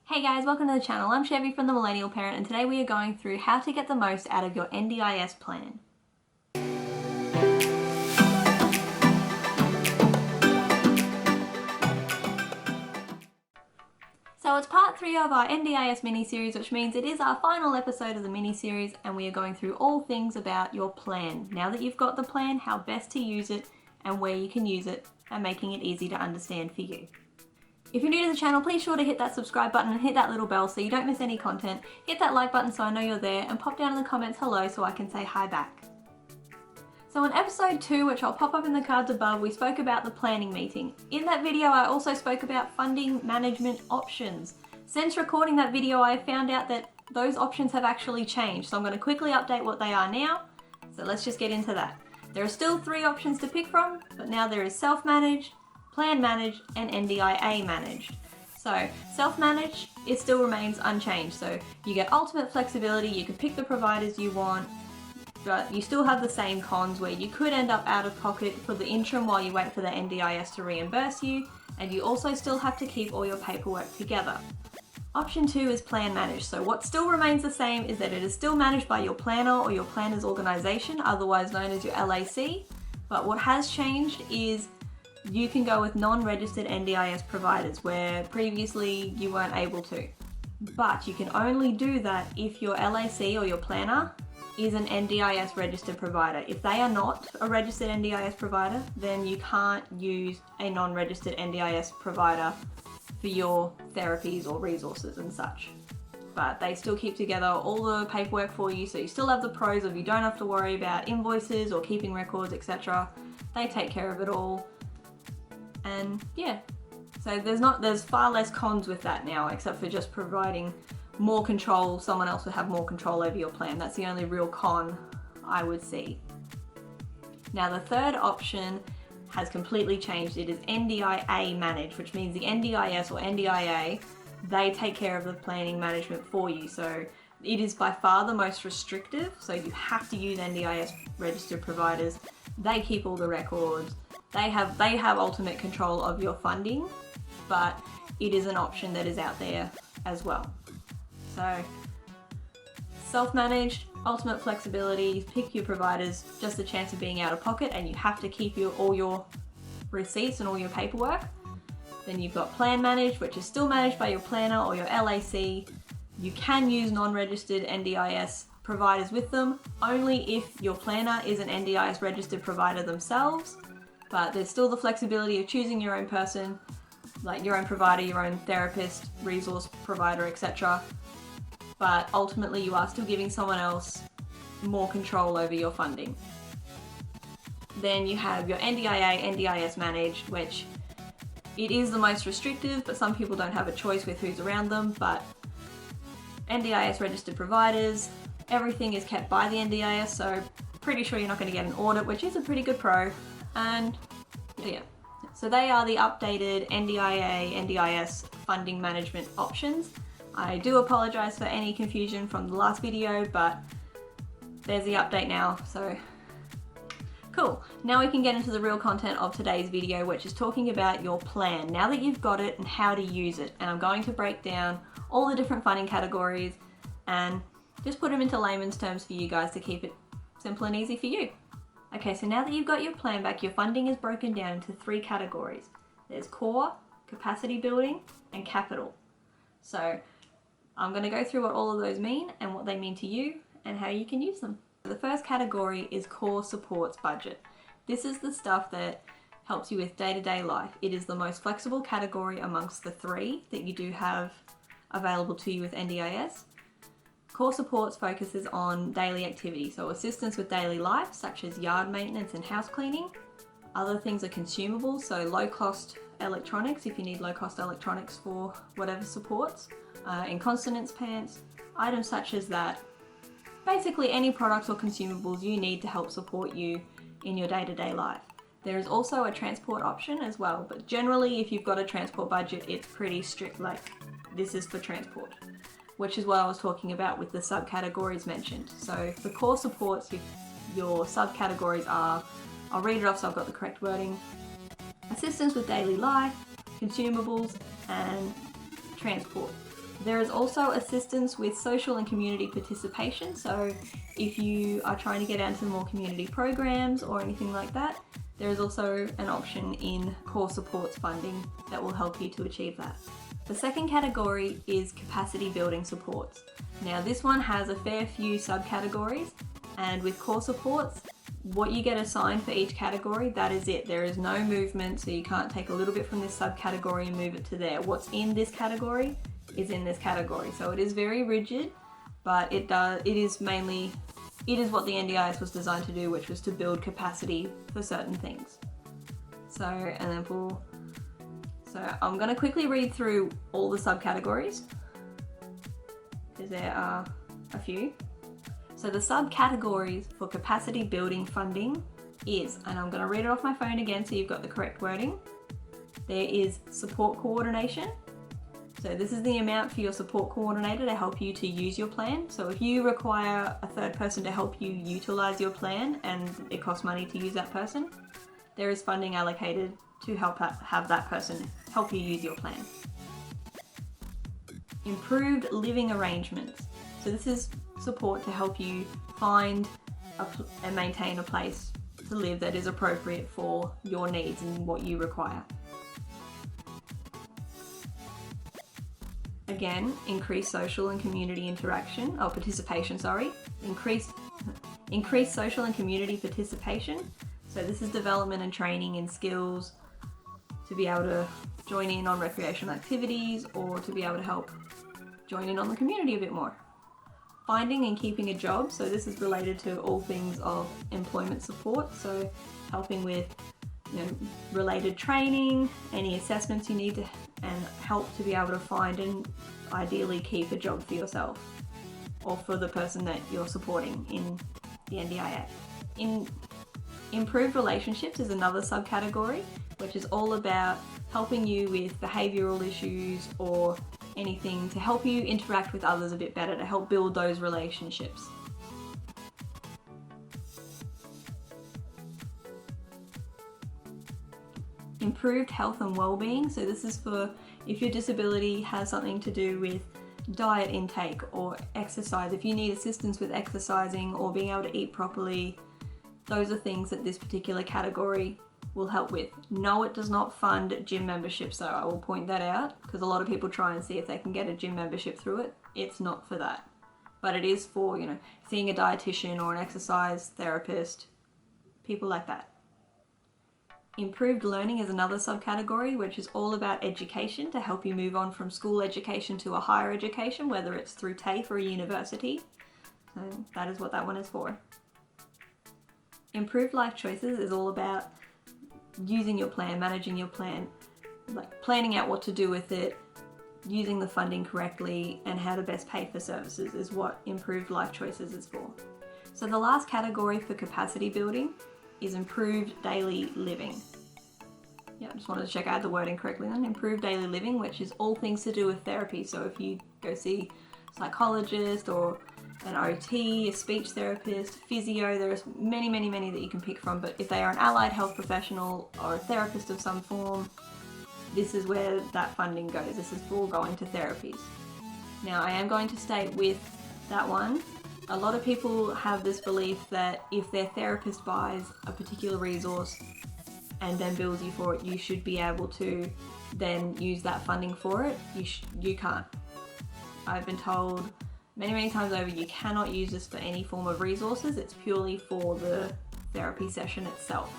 Hey guys, welcome to the channel. I'm Chevy from the Millennial Parent, and today we are going through how to get the most out of your NDIS plan. So it's part 3 of our NDIS mini-series, which means it is our final episode of the mini-series, and we are going through all things about your plan. Now that you've got the plan, how best to use it and where you can use it, and making it easy to understand for you. If you're new to the channel, please sure to hit that subscribe button and hit that little bell so you don't miss any content. Hit that like button so I know you're there, and pop down in the comments hello so I can say hi back. So in episode 2, which I'll pop up in the cards above, we spoke about the planning meeting. In that video I also spoke about funding management options. Since recording that video I found out that those options have actually changed, so I'm going to quickly update what they are now. So let's just get into that. There are still 3 options to pick from, but now there is self-managed, plan managed, and NDIA managed. So self-managed, it still remains unchanged. So you get ultimate flexibility, you can pick the providers you want, but you still have the same cons where you could end up out of pocket for the interim while you wait for the NDIS to reimburse you, and you also still have to keep all your paperwork together. Option 2 is plan managed. So what still remains the same is that it is still managed by your planner or your planner's organization, otherwise known as your LAC, but what has changed is you can go with non-registered NDIS providers where previously you weren't able to. But you can only do that if your LAC or your planner is an NDIS registered provider. If they are not a registered NDIS provider, then you can't use a non-registered NDIS provider for your therapies or resources and such. But they still keep together all the paperwork for you, so you still have the pros of you don't have to worry about invoices or keeping records, etc. They take care of it all. And yeah, so there's far less cons with that now, except for just providing more control. Someone else would have more control over your plan. That's the only real con I would see. Now the third option has completely changed. It is NDIA managed, which means the NDIS or NDIA, they take care of the planning management for you. So it is by far the most restrictive, so you have to use NDIS registered providers. They keep all the records. They have ultimate control of your funding, but it is an option that is out there as well. So self-managed, ultimate flexibility, pick your providers, just a chance of being out of pocket, and you have to keep all your receipts and all your paperwork. Then you've got plan managed, which is still managed by your planner or your LAC. You can use non-registered NDIS providers with them, only if your planner is an NDIS registered provider themselves. But there's still the flexibility of choosing your own person, like your own provider, your own therapist, resource provider, etc. But ultimately you are still giving someone else more control over your funding. Then you have your NDIA, NDIS managed, which it is the most restrictive, but some people don't have a choice with who's around them. But NDIS registered providers, everything is kept by the NDIS, so pretty sure you're not going to get an audit, which is a pretty good pro. And yeah, so they are the updated NDIA, NDIS funding management options. I do apologize for any confusion from the last video, but there's the update now, so cool. Now we can get into the real content of today's video, which is talking about your plan. Now that you've got it and how to use it, and I'm going to break down all the different funding categories and just put them into layman's terms for you guys to keep it simple and easy for you. Okay, so now that you've got your plan back, your funding is broken down into 3 categories. There's core, capacity building, and capital. So I'm going to go through what all of those mean and what they mean to you and how you can use them. The first category is core supports budget. This is the stuff that helps you with day-to-day life. It is the most flexible category amongst the 3 that you do have available to you with NDIS. Core supports focuses on daily activity, so assistance with daily life, such as yard maintenance and house cleaning. Other things are consumables, so low-cost electronics, if you need low-cost electronics for whatever supports. Incontinence pants, items such as that. Basically any products or consumables you need to help support you in your day-to-day life. There is also a transport option as well, but generally if you've got a transport budget, it's pretty strict, like this is for transport, which is what I was talking about with the subcategories mentioned. So for core supports, your subcategories are, I'll read it off so I've got the correct wording: assistance with daily life, consumables, and transport. There is also assistance with social and community participation. So if you are trying to get out into more community programs or anything like that, there is also an option in core supports funding that will help you to achieve that. The second category is capacity building supports. Now this one has a fair few subcategories, and with core supports, what you get assigned for each category, that is it. There is no movement, so you can't take a little bit from this subcategory and move it to there. What's in this category is in this category. So it is very rigid, but it is what the NDIS was designed to do, which was to build capacity for certain things. So I'm going to quickly read through all the subcategories, because there are a few. So the subcategories for capacity building funding is, and I'm going to read it off my phone again so you've got the correct wording. There is support coordination. So this is the amount for your support coordinator to help you to use your plan. So if you require a third person to help you utilize your plan and it costs money to use that person, there is funding allocated to help have that person help you use your plan. Improved living arrangements. So this is support to help you find and maintain a place to live that is appropriate for your needs and what you require. Again, increased social and community participation. Increased social and community participation. So this is development and training in skills to be able to join in on recreational activities or to be able to help join in on the community a bit more. Finding and keeping a job. So this is related to all things of employment support. So helping with related training, any assessments you need to, and help to be able to find and ideally keep a job for yourself or for the person that you're supporting in the NDIS. Improved relationships is another subcategory, which is all about helping you with behavioural issues or anything to help you interact with others a bit better, to help build those relationships. Improved health and well-being. So this is for if your disability has something to do with diet intake or exercise. If you need assistance with exercising or being able to eat properly, those are things that this particular category will help with. No, it does not fund gym memberships, though. I will point that out because a lot of people try and see if they can get a gym membership through it. It's not for that. But it is for, seeing a dietitian or an exercise therapist, people like that. Improved learning is another subcategory, which is all about education to help you move on from school education to a higher education, whether it's through TAFE or a university. So that is what that one is for. Improved life choices is all about using your plan, managing your plan, like planning out what to do with it, using the funding correctly, and how to best pay for services is what improved life choices is for. So the last category for capacity building is improved daily living. Yeah, I just wanted to check I had the wording correctly then. Improved daily living, which is all things to do with therapy. So if you go see a psychologist or an OT, a speech therapist, physio, there's many that you can pick from, but if they are an allied health professional or a therapist of some form, this is where that funding goes. This is for going to therapies. Now I am going to state with that one, a lot of people have this belief that if their therapist buys a particular resource and then bills you for it, you should be able to then use that funding for it. You can't. I've been told many times over you cannot use this for any form of resources. It's purely for the therapy session itself.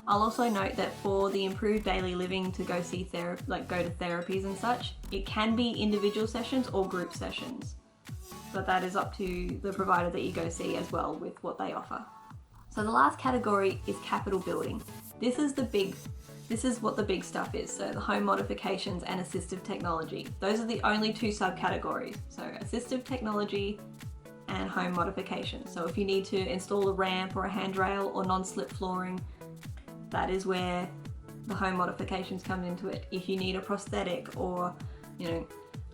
I'll also note that for the improved daily living to go see go to therapies and such, it can be individual sessions or group sessions. But that is up to the provider that you go see as well with what they offer. So the last category is capital building. This is what the big stuff is. So the home modifications and assistive technology. Those are the only two subcategories. So assistive technology and home modifications. So if you need to install a ramp or a handrail or non-slip flooring, that is where the home modifications come into it. If you need a prosthetic or,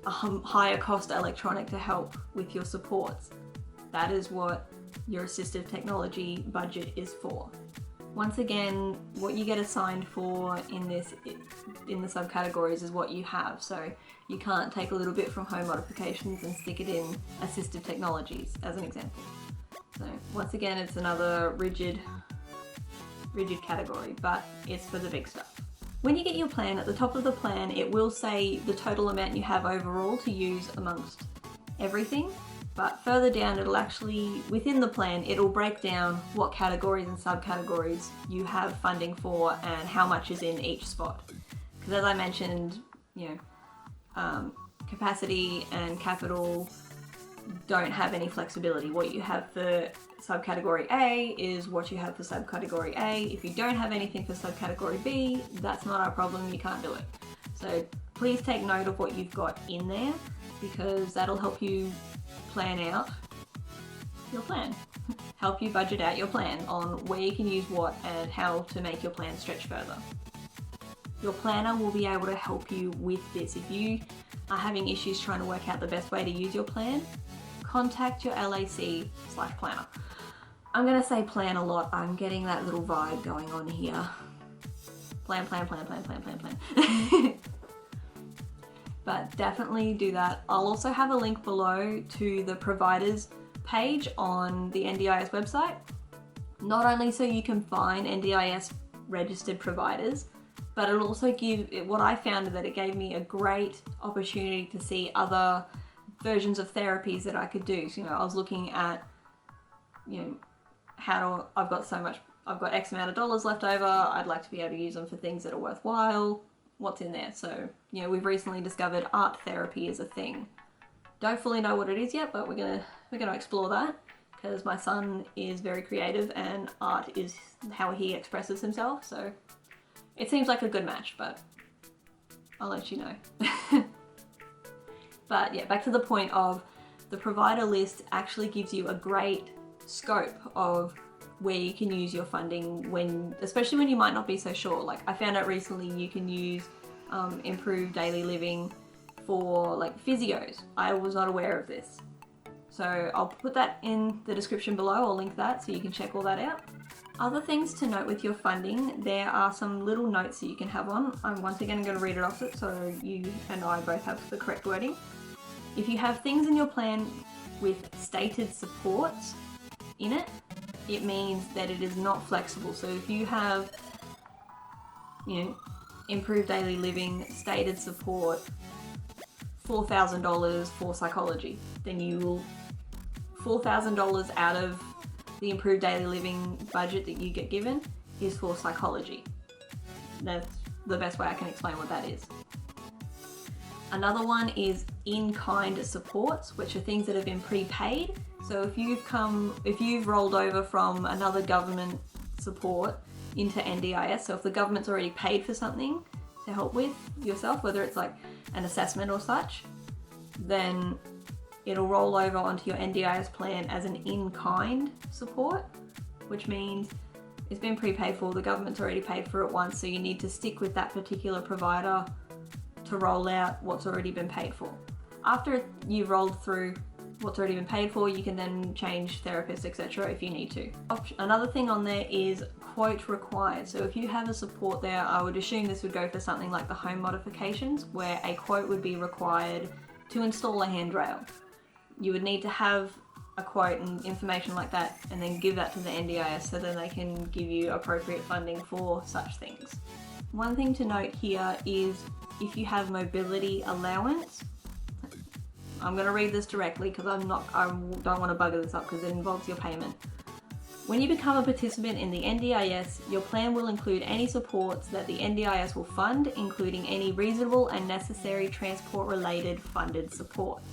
a higher cost electronic to help with your supports, that is what your assistive technology budget is for. Once again, what you get assigned for in this, in the subcategories is what you have. So you can't take a little bit from home modifications and stick it in assistive technologies as an example. So once again, it's another rigid category, but it's for the big stuff. When you get your plan, at the top of the plan, it will say the total amount you have overall to use amongst everything. But further down, it'll actually, within the plan, it'll break down what categories and subcategories you have funding for and how much is in each spot. Because as I mentioned, capacity and capital don't have any flexibility. What you have for subcategory A is what you have for subcategory A. If you don't have anything for subcategory B, that's not our problem, you can't do it. So please take note of what you've got in there, because that'll help you plan out your plan. Help you budget out your plan on where you can use what and how to make your plan stretch further. Your planner will be able to help you with this. If you are having issues trying to work out the best way to use your plan, contact your LAC/planner. I'm going to say plan a lot. I'm getting that little vibe going on here. Plan. But definitely do that. I'll also have a link below to the providers page on the NDIS website. Not only so you can find NDIS registered providers, but it'll also give, what I found that it gave me a great opportunity to see other versions of therapies that I could do. So, I was looking at, I've got X amount of dollars left over, I'd like to be able to use them for things that are worthwhile. What's in there? So, we've recently discovered art therapy is a thing. Don't fully know what it is yet, but we're gonna explore that, because my son is very creative and art is how he expresses himself. So it seems like a good match, but I'll let you know. But yeah, back to the point of the provider list actually gives you a great scope of where you can use your funding especially when you might not be so sure. Like I found out recently you can use improved daily living for like physios. I was not aware of this. So I'll put that in the description below. I'll link that so you can check all that out. Other things to note with your funding, there are some little notes that you can have on. I'm once again going to read it off so you and I both have the correct wording. If you have things in your plan with stated supports in it, it means that it is not flexible. So if you have, improved daily living, stated support, $4,000 for psychology, then you will, $4,000 out of the improved daily living budget that you get given is for psychology. That's the best way I can explain what that is. Another one is in-kind supports, which are things that have been prepaid. So if you've rolled over from another government support into NDIS, so if the government's already paid for something to help with yourself, whether it's like an assessment or such, then it'll roll over onto your NDIS plan as an in-kind support, which means it's been prepaid for, the government's already paid for it once, so you need to stick with that particular provider to roll out what's already been paid for. After you've rolled through what's already been paid for, you can then change therapists, etc. if you need to. Another thing on there is quote required. So if you have a support there, I would assume this would go for something like the home modifications, where a quote would be required to install a handrail. You would need to have a quote and information like that and then give that to the NDIS so then they can give you appropriate funding for such things. One thing to note here is if you have mobility allowance, I'm going to read this directly because I don't want to bugger this up because it involves your payment. When you become a participant in the NDIS, your plan will include any supports that the NDIS will fund, including any reasonable and necessary transport-related funded supports.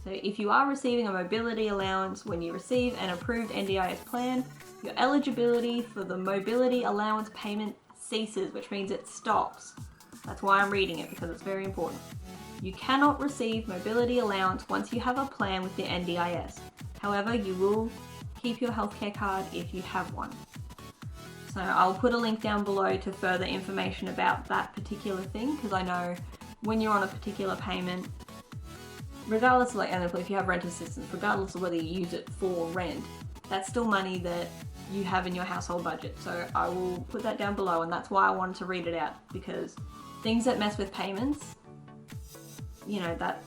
So if you are receiving a mobility allowance when you receive an approved NDIS plan, your eligibility for the mobility allowance payment ceases, which means it stops. That's why I'm reading it, because it's very important. You cannot receive mobility allowance once you have a plan with the NDIS. However, you will keep your healthcare card if you have one. So I'll put a link down below to further information about that particular thing, because I know when you're on a particular payment, regardless of if you have rent assistance, regardless of whether you use it for rent, that's still money that you have in your household budget. So I will put that down below, and that's why I wanted to read it out, because things that mess with payments, that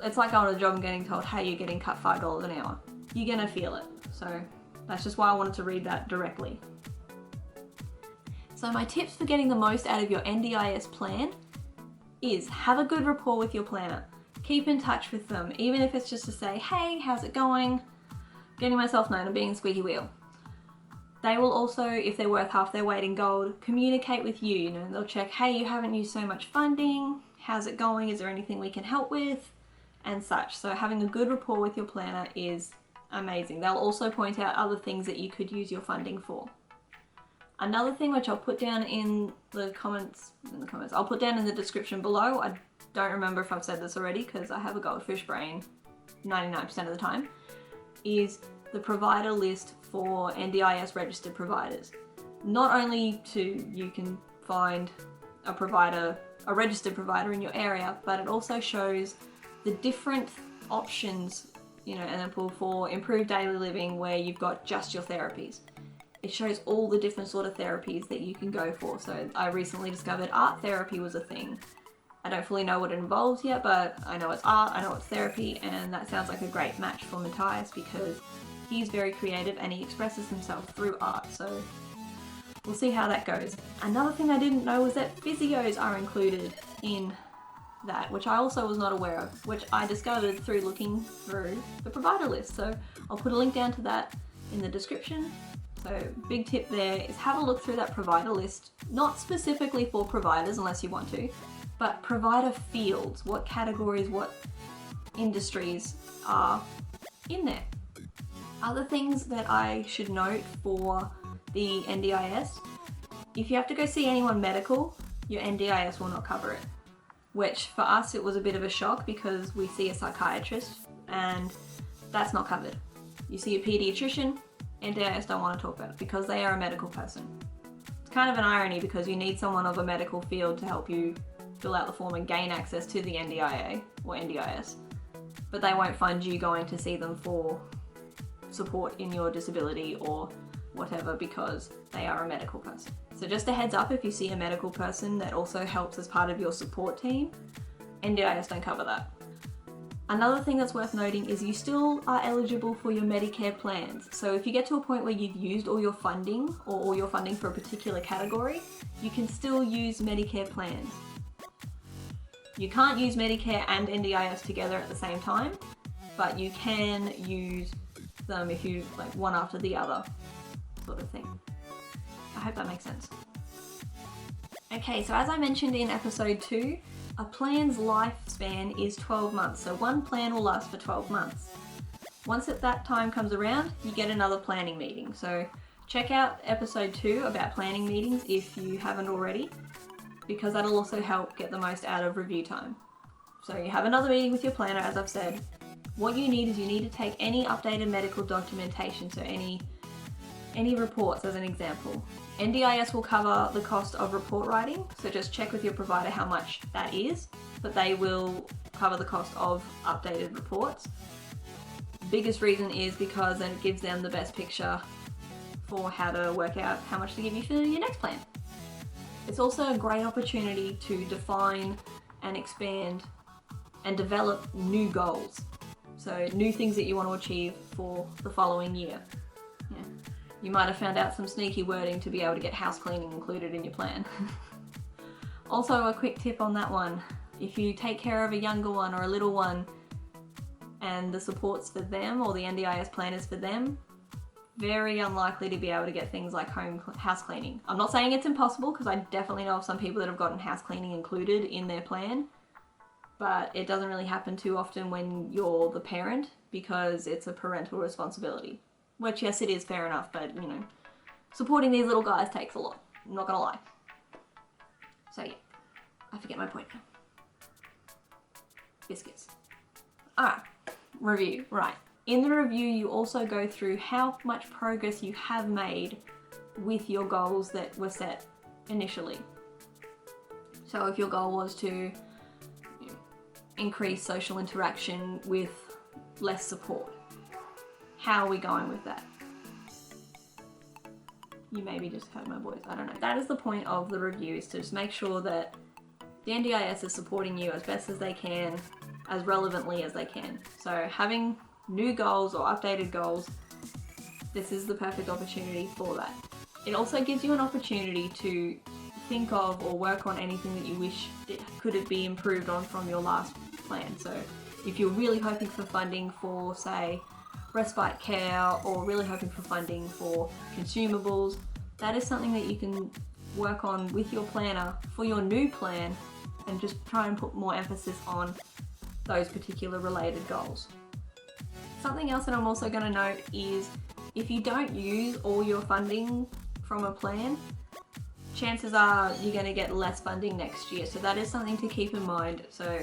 it's like going to a job and getting told, hey, you're getting cut $5 an hour. You're gonna feel it. So that's just why I wanted to read that directly. So my tips for getting the most out of your NDIS plan is have a good rapport with your planner. Keep in touch with them, even if it's just to say, hey, how's it going? Getting myself known and being a squeaky wheel. They will also, if they're worth half their weight in gold, communicate with you. They'll check, hey, you haven't used so much funding. How's it going? Is there anything we can help with? And such. So having a good rapport with your planner is amazing. They'll also point out other things that you could use your funding for. Another thing which I'll put down in the comments, I'll put down in the description below. I don't remember if I've said this already because I have a goldfish brain 99% of the time, is the provider list for NDIS registered providers. Not only you can find a registered provider in your area, but it also shows the different options, and for improved daily living where you've got just your therapies. It shows all the different sort of therapies that you can go for. So I recently discovered art therapy was a thing. I don't fully know what it involves yet, but I know it's art, I know it's therapy, and that sounds like a great match for Matthias because he's very creative and he expresses himself through art. So we'll see how that goes. Another thing I didn't know was that physios are included in that, which I also was not aware of, which I discovered through looking through the provider list. So I'll put a link down to that in the description. So big tip there is have a look through that provider list, not specifically for providers unless you want to, but provider fields, what categories, what industries are in there. Other things that I should note for the NDIS, if you have to go see anyone medical, your NDIS will not cover it. Which for us, it was a bit of a shock because we see a psychiatrist and that's not covered. You see a pediatrician, NDIS don't want to talk about it because they are a medical person. It's kind of an irony because you need someone of a medical field to help you fill out the form and gain access to the NDIA or NDIS, but they won't fund you going to see them for support in your disability or whatever because they are a medical person. So just a heads up, if you see a medical person that also helps as part of your support team, NDIS don't cover that. Another thing that's worth noting is you still are eligible for your Medicare plans. So if you get to a point where you've used all your funding or all your funding for a particular category, you can still use Medicare plans. You can't use Medicare and NDIS together at the same time, but you can use them if you like one after the other sort of thing. I hope that makes sense. Okay, so as I mentioned in episode 2, a plan's lifespan is 12 months, so one plan will last for 12 months. Once that time comes around, you get another planning meeting. So check out episode 2 about planning meetings if you haven't already, because that'll also help get the most out of review time. So you have another meeting with your planner, as I've said. What you need is you need to take any updated medical documentation, so any reports as an example. NDIS will cover the cost of report writing, so just check with your provider how much that is, but they will cover the cost of updated reports. Biggest reason is because then it gives them the best picture for how to work out how much to give you for your next plan. It's also a great opportunity to define and expand and develop new goals. So new things that you want to achieve for the following year. Yeah. You might have found out some sneaky wording to be able to get house cleaning included in your plan. Also, a quick tip on that one. If you take care of a younger one or a little one and the support's for them or the NDIS plan is for them, very unlikely to be able to get things like house cleaning. I'm not saying it's impossible because I definitely know of some people that have gotten house cleaning included in their plan, but it doesn't really happen too often when you're the parent because it's a parental responsibility. Which, yes, it is fair enough, but, you know, supporting these little guys takes a lot. I'm not gonna lie. So, yeah, I forget my point now. Biscuits. Alright, review. Right. In the review, you also go through how much progress you have made with your goals that were set initially. So, if your goal was to increase social interaction with less support, how are we going with that? you maybe just heard my voice, I don't know. That is the point of the review, is to just make sure that the NDIS is supporting you as best as they can, as relevantly as they can. So having new goals or updated goals, this is the perfect opportunity for that. It also gives you an opportunity to think of or work on anything that you wish it could be improved on from your last plan. So if you're really hoping for funding for, say, respite care, or really hoping for funding for consumables, that is something that you can work on with your planner for your new plan, and just try and put more emphasis on those particular related goals. Something else that I'm also going to note is, if you don't use all your funding from a plan, chances are you're going to get less funding next year. So that is something to keep in mind. So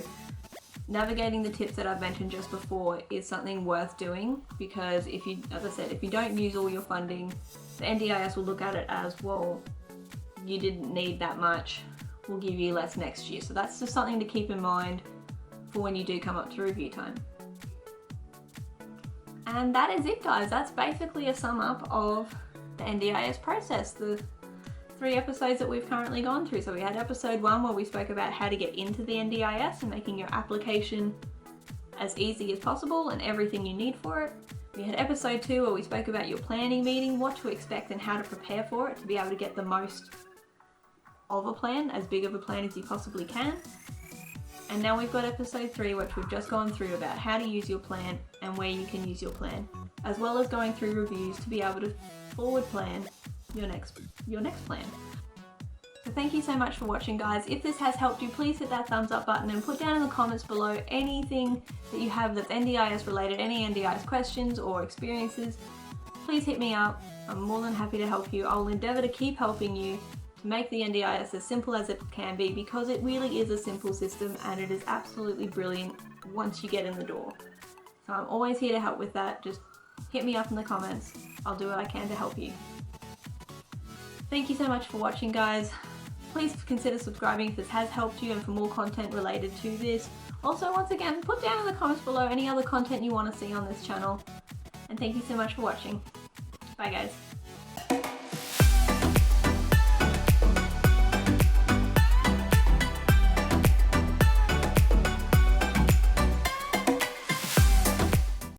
navigating the tips that I've mentioned just before is something worth doing, because if you, as I said, if you don't use all your funding, the NDIS will look at it as, well, you didn't need that much, we'll give you less next year. So that's just something to keep in mind for when you do come up to review time. And that is it, guys. That's basically a sum up of the NDIS process, the 3 episodes that we've currently gone through. So we had episode 1 where we spoke about how to get into the NDIS and making your application as easy as possible and everything you need for it. We had episode 2 where we spoke about your planning meeting, what to expect and how to prepare for it to be able to get the most of a plan, as big of a plan as you possibly can. And now we've got episode 3, which we've just gone through, about how to use your plan and where you can use your plan, as well as going through reviews to be able to forward plan your next plan. So thank you so much for watching, guys. If this has helped you, please hit that thumbs up button and put down in the comments below anything that you have that's NDIS related, any NDIS questions or experiences. Please hit me up. I'm more than happy to help you. I'll endeavour to keep helping you to make the NDIS as simple as it can be, because it really is a simple system and it is absolutely brilliant once you get in the door. So I'm always here to help with that. Just hit me up in the comments. I'll do what I can to help you. Thank you so much for watching, guys. Please consider subscribing if this has helped you and for more content related to this. Also, once again, put down in the comments below any other content you want to see on this channel. And thank you so much for watching. Bye, guys.